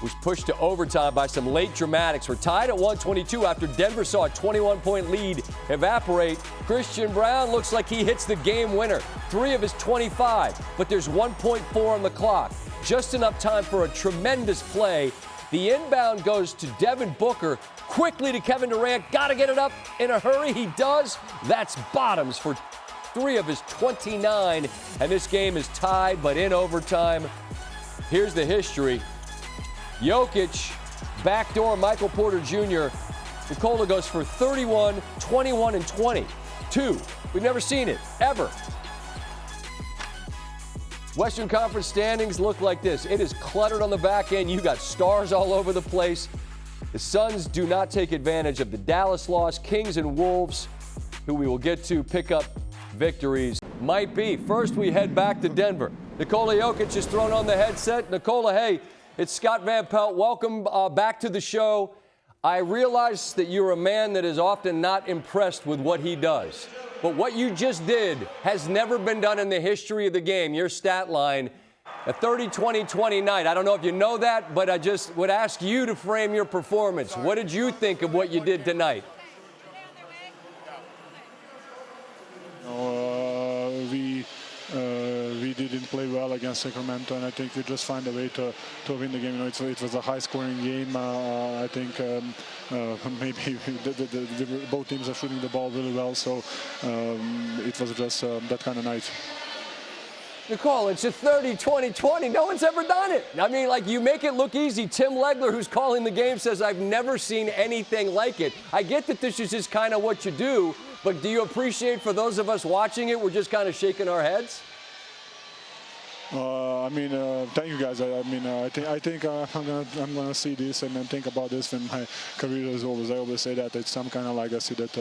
was pushed to overtime by some late dramatics. We're tied at 122 after Denver saw a 21-point lead evaporate. Christian Braun looks like he hits the game winner, 3 of his 25, but there's 1.4 on the clock. Just enough time for a tremendous play. The inbound goes to Devin Booker, quickly to Kevin Durant. Got to get it up in a hurry. He does. That's Bottoms for 3 of his 29, and this game is tied, but in overtime. Here's the history. Jokic, backdoor Michael Porter Jr. Nikola goes for 31, 21, and 20. 2. We've never seen it, ever. Western Conference standings look like this. It is cluttered on the back end. You got stars all over the place. The Suns do not take advantage of the Dallas loss. Kings and Wolves, who we will get to, pick up victories. Might be. First, we head back to Denver. Nikola Jokic is thrown on the headset. Nikola, hey, it's Scott Van Pelt. Welcome back to the show. I realize that you're a man that is often not impressed with what he does. But what you just did has never been done in the history of the game. Your stat line, a 30-20-20 night. I don't know if you know that, but I just would ask you to frame your performance. What did you think of what you did tonight? We didn't play well against Sacramento, and I think we just find a way to win the game. You know, it was a high-scoring game. I think maybe both teams are shooting the ball really well, so it was just that kind of night. Nicole, it's a 30-20-20. No one's ever done it. I mean, like, you make it look easy. Tim Legler, who's calling the game, says, I've never seen anything like it. I get that this is just kind of what you do, but do you appreciate, for those of us watching it, we're just kind of shaking our heads? Thank you guys. I think I'm gonna see this and then think about this when my career is over. I always say that it's some kind of legacy that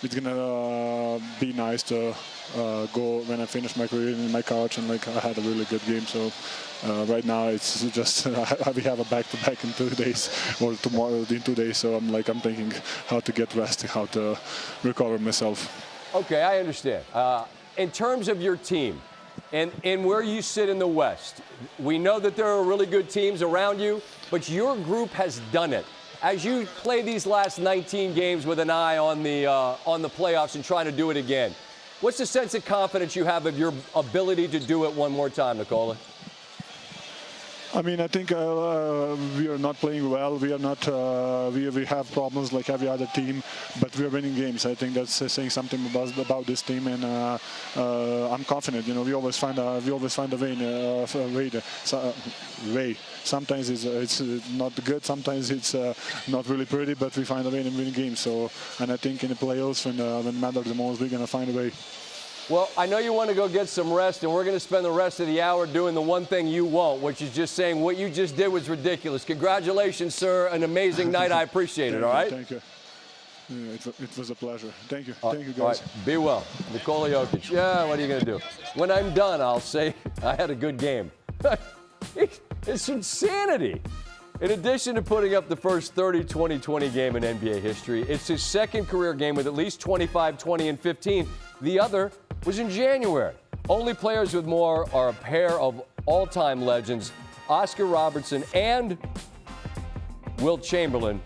it's gonna be nice to go when I finish my career in my couch and like I had a really good game. So right now it's just we have a back-to-back in 2 days or tomorrow in 2 days. So I'm thinking how to get rest, how to recover myself. Okay, I understand. In terms of your team. And where you sit in the West, we know that there are really good teams around you, but your group has done it. As you play these last 19 games with an eye on the playoffs and trying to do it again, what's the sense of confidence you have of your ability to do it one more time, Nikola? I think we are not playing well. We are not. We have problems like every other team, but we are winning games. I think that's saying something about this team, and I'm confident. You know, we always find a way. Sometimes it's not good. Sometimes it's not really pretty, but we find a way in winning games. So, and I think in the playoffs, when it matters the most, we're gonna find a way. Well, I know you want to go get some rest, and we're going to spend the rest of the hour doing the one thing you won't, which is just saying what you just did was ridiculous. Congratulations, sir. An amazing night. I appreciate it, all right? Thank you. Yeah, it was a pleasure. Thank you. Thank you, guys. All right. Be well. Nikola Jokic. Yeah, what are you going to do? When I'm done, I'll say I had a good game. It's insanity. In addition to putting up the first 30-20-20 game in NBA history, it's his second career game with at least 25, 20, and 15. The other was in January. Only players with more are a pair of all-time legends, Oscar Robertson and Wilt Chamberlain.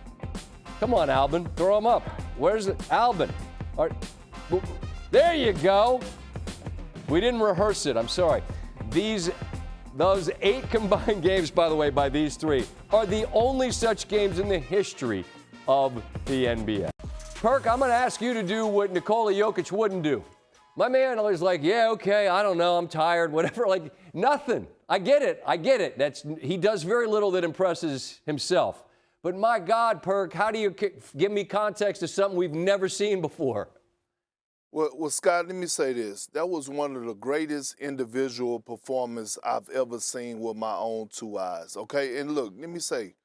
Come on, Albin, throw him up. Where's it? Albin. All right. There you go. We didn't rehearse it. I'm sorry. Those 8 combined games, by the way, by these 3, are the only such games in the history of the NBA. Perk, I'm going to ask you to do what Nikola Jokic wouldn't do. My man always like, yeah, okay, I don't know, I'm tired, whatever. Like, nothing. I get it. He does very little that impresses himself. But my God, Perk, how do you give me context to something we've never seen before? Well, Scott, let me say this. That was one of the greatest individual performances I've ever seen with my own 2 eyes, okay? And look, let me say,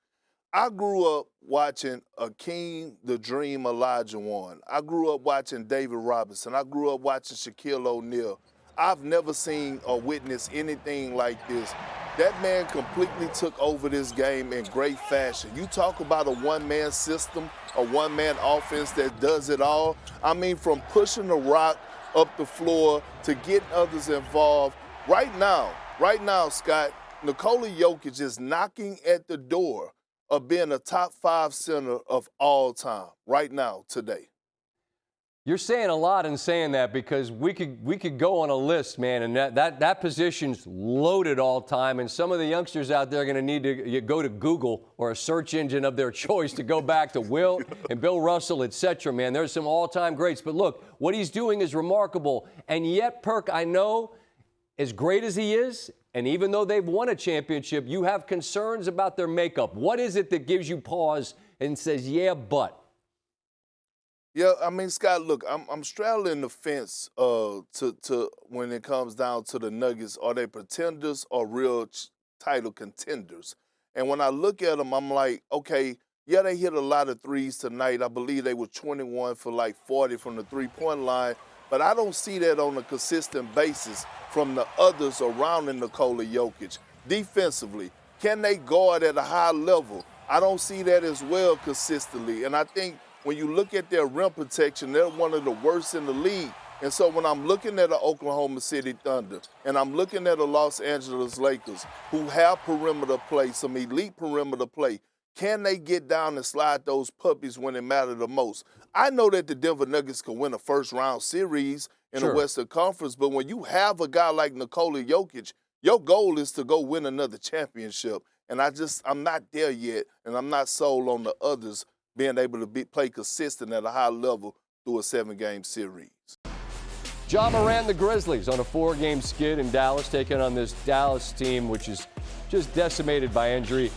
I grew up watching Akeem the Dream Olajuwon. I grew up watching David Robinson. I grew up watching Shaquille O'Neal. I've never seen or witnessed anything like this. That man completely took over this game in great fashion. You talk about a one-man system, a one-man offense that does it all. I mean, from pushing the rock up the floor to getting others involved. Right now, Scott, Nikola Jokic is knocking at the door of being a top 5 center of all time right now, today. You're saying a lot in saying that, because we could go on a list, man, and that position's loaded all time, and some of the youngsters out there are going to need to go to Google or a search engine of their choice to go back to Wilt and Bill Russell, etc. Man, there's some all-time greats. But look, what he's doing is remarkable, and yet, Perk, I know, as great as he is, and even though they've won a championship, you have concerns about their makeup. What is it that gives you pause and says, yeah, but? Yeah, I mean, Scott, look, I'm straddling the fence to when it comes down to the Nuggets. Are they pretenders or real title contenders? And when I look at them, I'm like, okay, yeah, they hit a lot of threes tonight. I believe they were 21 for like 40 from the three-point line. But I don't see that on a consistent basis from the others around Nikola Jokic. Defensively, can they guard at a high level? I don't see that as well consistently. And I think when you look at their rim protection, they're one of the worst in the league. And so when I'm looking at the Oklahoma City Thunder and I'm looking at the Los Angeles Lakers, who have perimeter play, some elite perimeter play, can they get down and slide those puppies when it matters the most? I know that the Denver Nuggets can win a first-round series in the Western Conference, but when you have a guy like Nikola Jokic, your goal is to go win another championship. And I'm not there yet, and I'm not sold on the others being able to play consistent at a high level through a 7-game series. Ja Morant, the Grizzlies, on a 4-game skid in Dallas, taking on this Dallas team, which is just decimated by injury.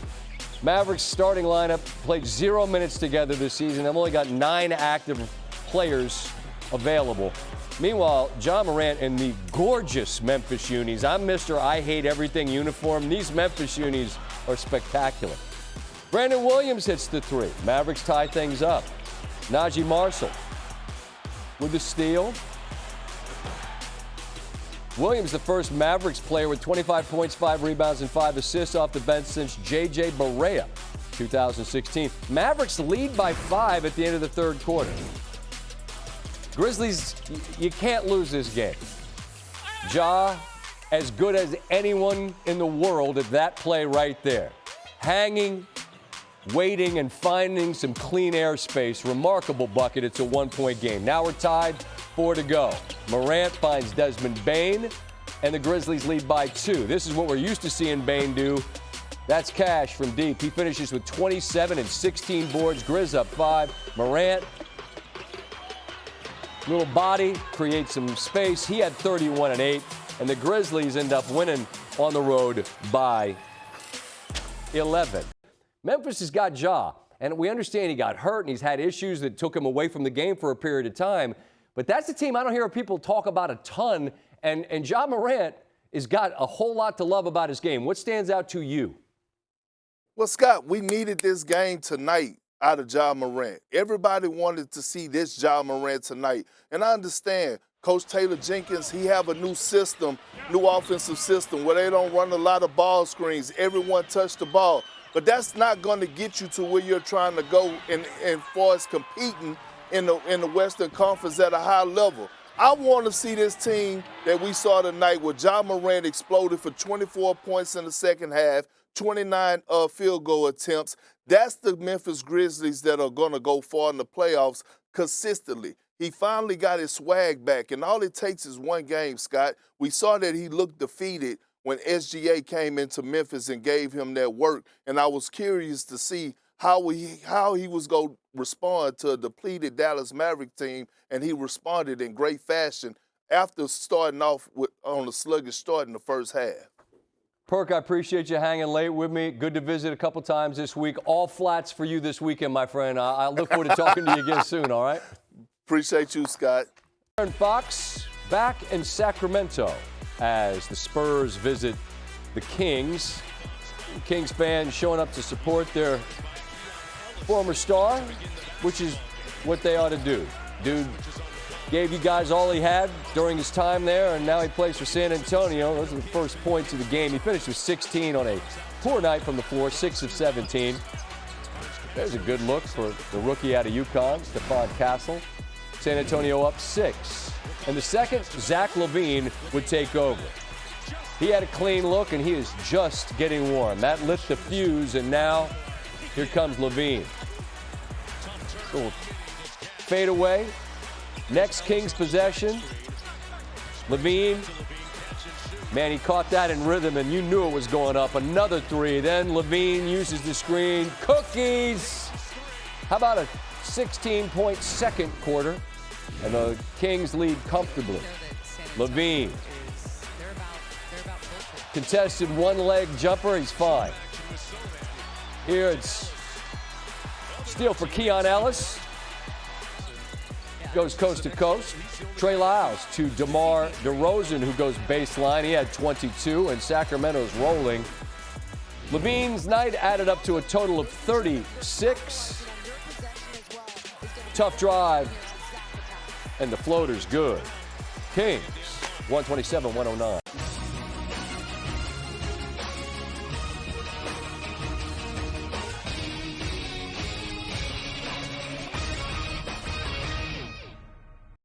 Mavericks starting lineup played 0 minutes together this season. They've only got 9 active players available. Meanwhile, Ja Morant in the gorgeous Memphis unis. I'm Mr. I Hate Everything uniform. These Memphis unis are spectacular. Brandon Williams hits the 3. Mavericks tie things up. Najee Marshall with the steal. Williams, the first Mavericks player with 25 points, 5 rebounds, and 5 assists off the bench since J.J. Barea, 2016. Mavericks lead by 5 at the end of the third quarter. Grizzlies, you can't lose this game. Ja, as good as anyone in the world at that play right there. Hanging, waiting, and finding some clean airspace. Remarkable bucket. It's a 1-point game. Now we're tied, 4 to go. Morant finds Desmond Bane, and the Grizzlies lead by 2. This is what we're used to seeing Bane do. That's cash from deep. He finishes with 27 and 16 boards. Grizz up 5. Morant, little body, creates some space. He had 31 and 8, and the Grizzlies end up winning on the road by 11. Memphis has got Ja, and we understand he got hurt and he's had issues that took him away from the game for a period of time. But that's a team I don't hear people talk about a ton, and Ja Morant has got a whole lot to love about his game. What stands out to you? Well, Scott, we needed this game tonight out of Ja Morant. Everybody wanted to see this Ja Morant tonight. And I understand Coach Taylor Jenkins, he have a new system, new offensive system where they don't run a lot of ball screens. Everyone touch the ball. But that's not going to get you to where you're trying to go in far as competing in the Western Conference at a high level. I want to see this team that we saw tonight where Ja Morant exploded for 24 points in the second half, 29 field goal attempts. That's the Memphis Grizzlies that are going to go far in the playoffs consistently. He finally got his swag back, and all it takes is one game, Scott. We saw that he looked defeated when SGA came into Memphis and gave him that work, and I was curious to see how he was going to respond to a depleted Dallas Mavericks team, and he responded in great fashion after starting off on a sluggish start in the first half. Perk, I appreciate you hanging late with me. Good to visit a couple times this week. All flats for you this weekend, my friend. I look forward to talking to you again soon, all right? Appreciate you, Scott. Aaron Fox back in Sacramento as the Spurs visit the Kings. Kings fans showing up to support their former star, which is what they ought to do. Dude gave you guys all he had during his time there, and now he plays for San Antonio. Those are the first points of the game. He finished with 16 on a poor night from the floor, 6 of 17. There's a good look for the rookie out of UConn, Stephon Castle. San Antonio up 6. And the second, Zach LaVine would take over. He had a clean look, and he is just getting warm. That lit the fuse, and now here comes Levine. Little fade away. Next Kings possession. Levine. Man, he caught that in rhythm, and you knew it was going up. Another three. Then Levine uses the screen. Cookies! How about a 16-point second quarter? And the Kings lead comfortably. Levine. Contested one-leg jumper. He's fine. Here it's steal for Keon Ellis. Goes coast to coast. Trey Lyles to DeMar DeRozan, who goes baseline. He had 22, and Sacramento's rolling. Levine's night added up to a total of 36. Tough drive, and the floater's good. Kings, 127-109.